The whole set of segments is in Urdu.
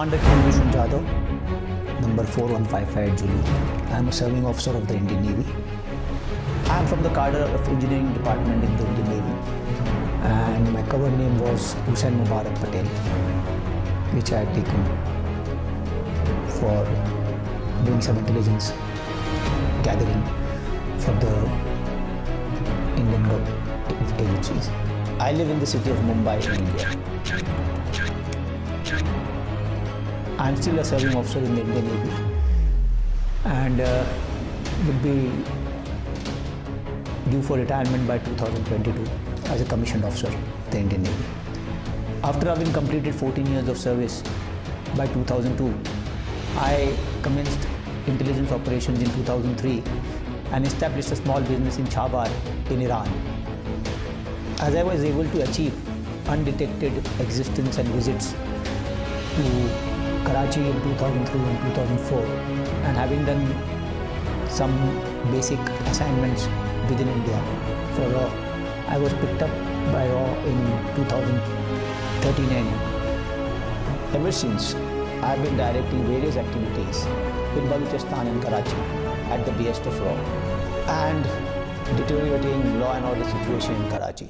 Commander Kulbhushan Jadhav, number 4155 Julie. I am a serving officer of the Indian Navy. I am from the cadre of engineering department in the Indian Navy, and my cover name was Hussain Mubarak Patel, which I had taken for doing some intelligence gathering for the Indian agencies. I live in the city of Mumbai in India. I am still a serving officer in the Indian Navy and will be due for retirement by 2022 as a commissioned officer of the Indian Navy. After having completed 14 years of service by 2002, I commenced intelligence operations in 2003 and established a small business in Chabhar in Iran. As I was able to achieve undetected existence and visits to Karachi in 2003 and 2004, and having done some basic assignments within India for RAW, I was picked up by RAW in 2013 and ever since I have been directing various activities in Balochistan and Karachi at the behest of RAW and deteriorating law and order situation in Karachi.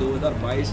2022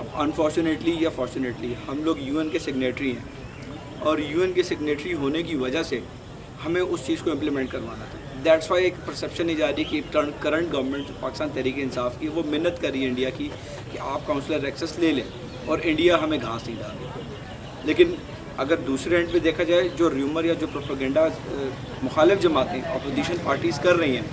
اب انفارچونیٹلی یا فارچونیٹلی ہم لوگ UN کے سگنیٹری ہیں، اور UN کے سگنیٹری ہونے کی وجہ سے ہمیں اس چیز کو امپلیمنٹ کروانا تھا. دیٹس وائی ایک پرسیپشن نہیں جا رہی کہ کرنٹ گورنمنٹ پاکستان تحریک انصاف کی وہ محنت کر رہی ہے انڈیا کی کہ آپ کاؤنسلر ایکسیس لے لیں اور انڈیا ہمیں گھاس نہیں ڈال رہی. لیکن اگر دوسرے اینڈ پہ دیکھا جائے جو ریومر یا جو پروپیگنڈا مخالف جماعتیں اپوزیشن پارٹیز کر رہی ہیں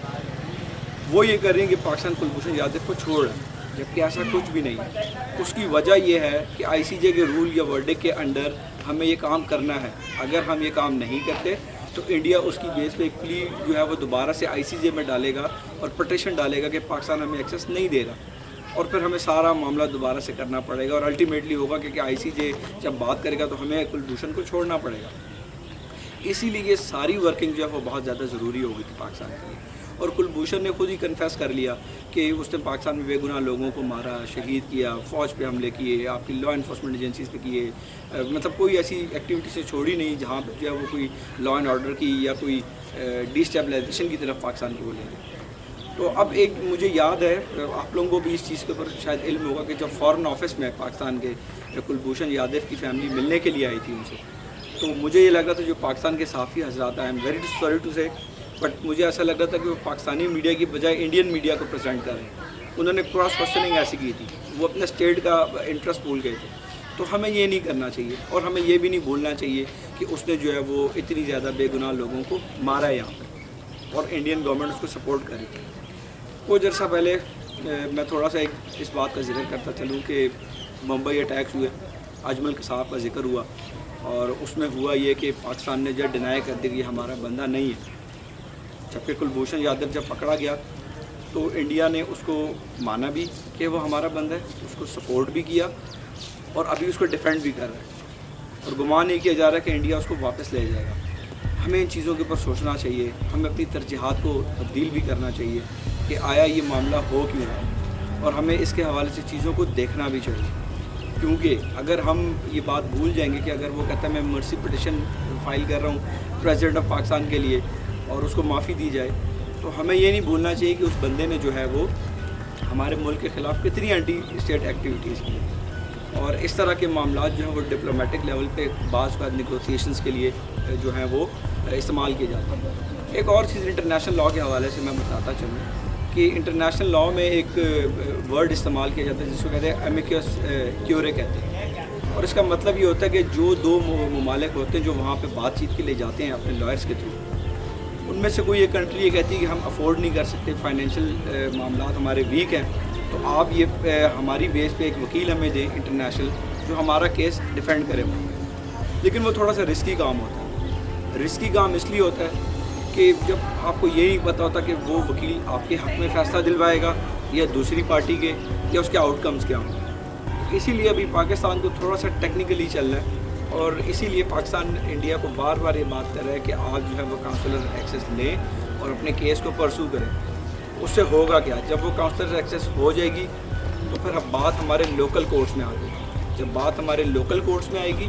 وہ یہ کر رہی ہیں کہ پاکستان کلبھوشن یادو کو چھوڑ رہا ہے، جبکہ ایسا کچھ بھی نہیں ہے. اس کی وجہ یہ ہے کہ ICJ کے رول یا ورڈک کے انڈر ہمیں یہ کام کرنا ہے. اگر ہم یہ کام نہیں کرتے تو انڈیا اس کی بیس پہ ایک پلی جو ہے وہ دوبارہ سے ICJ میں ڈالے گا اور پٹیشن ڈالے گا کہ پاکستان ہمیں ایکسیس نہیں دے رہا، اور پھر ہمیں سارا معاملہ دوبارہ سے کرنا پڑے گا، اور الٹیمیٹلی ہوگا کہ ICJ جب بات کرے گا تو ہمیں کلبھوشن کو چھوڑنا پڑے گا. اسی لیے یہ ساری ورکنگ جو ہے وہ بہت زیادہ ضروری ہوگی تھی پاکستان کے لیے. اور کلبھوشن نے خود ہی کنفیس کر لیا کہ اس نے پاکستان میں بے گناہ لوگوں کو مارا، شہید کیا، فوج پہ حملے کیے، آپ کی لا انفورسمنٹ ایجنسیز پہ کیے، مطلب کوئی ایسی ایکٹیویٹی سے چھوڑی نہیں جہاں پہ جو ہے وہ کوئی لا اینڈ آرڈر کی یا کوئی ڈی اسٹیبلائزیشن کی طرف پاکستان کو لے گئے. تو اب ایک مجھے یاد ہے، آپ لوگوں کو بھی اس چیز کے اوپر شاید علم ہوگا کہ جب فارن آفس میں پاکستان کے کلبھوشن یادو کی فیملی ملنے کے لیے آئی تھی ان سے، تو مجھے یہ لگ رہا تھا جو پاکستان کے صحافی حضرات آئے، ویری سوری ٹو سے، بٹ مجھے ایسا لگ رہا تھا کہ وہ پاکستانی میڈیا کی بجائے انڈین میڈیا کو پریزنٹ کر رہے ہیں. انہوں نے کراس کوشچننگ ایسی کی تھی، وہ اپنے اسٹیٹ کا انٹرسٹ بھول گئے تھے. تو ہمیں یہ نہیں کرنا چاہیے، اور ہمیں یہ بھی نہیں بھولنا چاہیے کہ اس نے جو ہے وہ اتنی زیادہ بے گناہ لوگوں کو مارا ہے یہاں پہ، اور انڈین گورنمنٹ اس کو سپورٹ کری تھی. کچھ عرصہ پہلے میں تھوڑا سا اس بات کا ذکر کرتا چلوں کہ ممبئی اٹیکس ہوئے، اجمل قصاب کا ذکر ہوا، اور اس میں ہوا یہ کہ پاکستان نے جو ڈینائی کر دی کہ یہ ہمارا بندہ نہیں ہے. جبکہ کلبھوشن یادو جب پکڑا گیا تو انڈیا نے اس کو مانا بھی کہ وہ ہمارا بندہ ہے، اس کو سپورٹ بھی کیا، اور ابھی اس کو ڈیفینڈ بھی کر رہا ہے، اور گمان نہیں کیا جا رہا کہ انڈیا اس کو واپس لے جائے گا. ہمیں ان چیزوں کے اوپر سوچنا چاہیے، ہمیں اپنی ترجیحات کو تبدیل بھی کرنا چاہیے کہ آیا یہ معاملہ ہو کیوں رہا، اور ہمیں اس کے حوالے سے چیزوں کو دیکھنا بھی چاہیے. کیونکہ اگر ہم یہ بات بھول جائیں گے کہ اگر وہ کہتا ہے میں مرسی پٹیشن فائل کر رہا ہوں پریزیڈنٹ آف پاکستان کے لیے اور اس کو معافی دی جائے، تو ہمیں یہ نہیں بھولنا چاہیے کہ اس بندے نے جو ہے وہ ہمارے ملک کے خلاف کتنی اینٹی اسٹیٹ ایکٹیویٹیز کی، اور اس طرح کے معاملات جو ہیں وہ ڈپلومیٹک لیول پہ بعض کا نیگوسیشنز کے لیے جو ہیں وہ استعمال کیے جاتے ہیں. ایک اور چیز انٹرنیشنل لاء کے حوالے سے میں بتاتا چلوں کہ انٹرنیشنل لاء میں ایک ورڈ استعمال کیا جاتا ہے جس کو کہتے ہیں ایمیکس کیورے کہتے ہیں، اور اس کا مطلب یہ ہوتا ہے کہ جو دو ممالک ہوتے ہیں جو وہاں پہ بات چیت کے لیے جاتے ہیں اپنے لائرس کے تھرو، ان میں سے کوئی ایک کنٹری یہ کہتی ہے کہ ہم افورڈ نہیں کر سکتے، فائنینشیل معاملات ہمارے ویک ہیں، تو آپ یہ ہماری بیس پہ ایک وکیل ہمیں دیں انٹرنیشنل جو ہمارا کیس ڈیفینڈ کرے. لیکن وہ تھوڑا سا رسکی کام ہوتا ہے. رسکی کام اس لیے ہوتا ہے کہ جب آپ کو یہ نہیں پتہ ہوتا کہ وہ وکیل آپ کے حق میں فیصلہ دلوائے گا یا دوسری پارٹی کے، یا اس کے آؤٹ کمز کیا ہوں. اسی لیے ابھی پاکستان کو تھوڑا سا ٹیکنیکلی چلنا ہے، اور اسی لیے پاکستان انڈیا کو بار بار یہ بات کر رہا ہے کہ آپ جو ہے وہ کاؤنسلر ایکسیس لیں اور اپنے کیس کو پرسو کریں. اس سے ہوگا کیا؟ جب وہ کاؤنسلر ایکسیس ہو جائے گی تو پھر اب بات ہمارے لوکل کورٹس میں آ جائے گی. جب بات ہمارے لوکل کورٹس میں آئے گی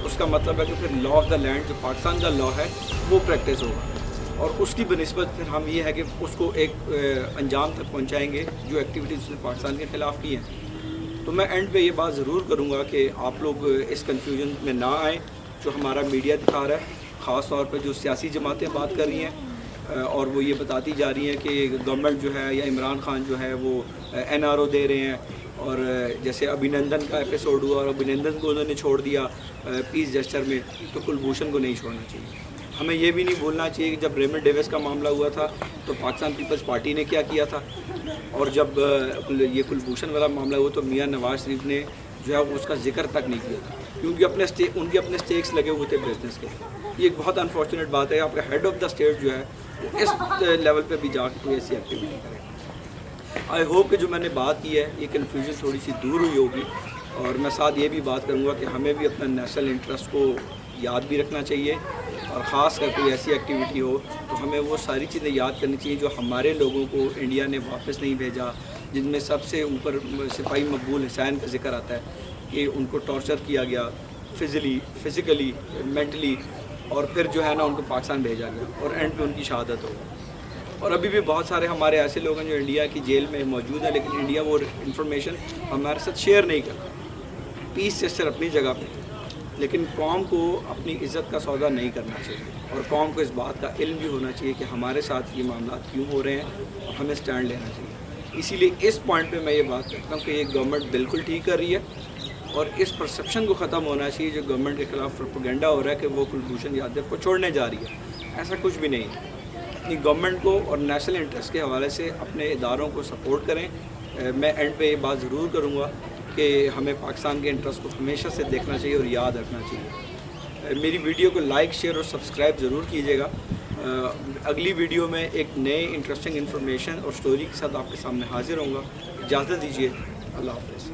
اس کا مطلب ہے کہ پھر لا آف دا لینڈ جو پاکستان کا لا ہے وہ پریکٹس ہوگا، اور اس کی بنسبت پھر ہم یہ ہے کہ اس کو ایک انجام تک پہنچائیں گے جو ایکٹیویٹیز اس نے پاکستان کے خلاف کی ہیں. تو میں اینڈ پہ یہ بات ضرور کروں گا کہ آپ لوگ اس کنفیوژن میں نہ آئیں جو ہمارا میڈیا دکھا رہا ہے، خاص طور پہ جو سیاسی جماعتیں بات کر رہی ہیں اور وہ یہ بتاتی جا رہی ہیں کہ گورنمنٹ جو ہے یا عمران خان جو ہے وہ NRO دے رہے ہیں، اور جیسے ابھینندن کا ایپیسوڈ ہوا اور ابھینندن کو انہوں نے چھوڑ دیا پیس جسچر میں، تو کلبھوشن کو نہیں چھوڑنا چاہیے. ہمیں یہ بھی نہیں بھولنا چاہیے کہ جب ریمنڈ ڈیوس کا معاملہ ہوا تھا تو پاکستان پیپلز پارٹی نے کیا کیا تھا، اور جب یہ کلبھوشن والا معاملہ ہوا تو میاں نواز شریف نے جو ہے اس کا ذکر تک نہیں کیا تھا، کیونکہ ان کے اپنے اسٹیکس لگے ہوئے تھے بزنس کے. یہ ایک بہت انفارچونیٹ بات ہے، آپ کا ہیڈ آف دا اسٹیٹ جو ہے وہ اس لیول پہ بھی جا کے کوئی ایسی ایکٹیویٹی کرے. آئی ہوپ کہ جو میں نے بات کی ہے یہ کنفیوژن تھوڑی سی دور ہوئی ہوگی، اور میں ساتھ یہ بھی بات کروں گا کہ ہمیں بھی اپنا نیشنل انٹرسٹ کو یاد بھی رکھنا چاہیے، اور خاص کر کوئی ایسی ایکٹیویٹی ہو تو ہمیں وہ ساری چیزیں یاد کرنی چاہیے جو ہمارے لوگوں کو انڈیا نے واپس نہیں بھیجا، جن میں سب سے اوپر سپاہی مقبول حسین کا ذکر آتا ہے کہ ان کو ٹارچر کیا گیا فزیکلی مینٹلی، اور پھر جو ہے نا ان کو پاکستان بھیجا گیا اور اینڈ پہ ان کی شہادت ہو. اور ابھی بھی بہت سارے ہمارے ایسے لوگ ہیں جو انڈیا کی جیل میں موجود ہیں، لیکن انڈیا وہ انفارمیشن ہمارے ساتھ شیئر نہیں کرتا. پیس چیسٹر اپنی جگہ پہ، لیکن قوم کو اپنی عزت کا سودا نہیں کرنا چاہیے، اور قوم کو اس بات کا علم بھی ہونا چاہیے کہ ہمارے ساتھ یہ معاملات کیوں ہو رہے ہیں اور ہمیں سٹینڈ لینا چاہیے۔ اسی لیے اس پوائنٹ پہ میں یہ بات کرتا ہوں کہ یہ گورنمنٹ بالکل ٹھیک کر رہی ہے، اور اس پرسیپشن کو ختم ہونا چاہیے جو گورنمنٹ کے خلاف پروپیگنڈا ہو رہا ہے کہ وہ کلبھوشن یادیو کو چھوڑنے جا رہی ہے۔ ایسا کچھ بھی نہیں ہے۔ اپنی گورنمنٹ کو اور نیشنل انٹرسٹ کے حوالے سے اپنے اداروں کو سپورٹ کریں۔ میں اینڈ پہ یہ بات ضرور کروں گا کہ ہمیں پاکستان کے انٹرسٹ کو ہمیشہ سے دیکھنا چاہیے اور یاد رکھنا چاہیے۔ میری ویڈیو کو لائک، شیئر اور سبسکرائب ضرور کیجیے گا۔ اگلی ویڈیو میں ایک نئے انٹرسٹنگ انفارمیشن اور سٹوری کے ساتھ آپ کے سامنے حاضر ہوں گا۔ اجازت دیجیے، اللہ حافظ۔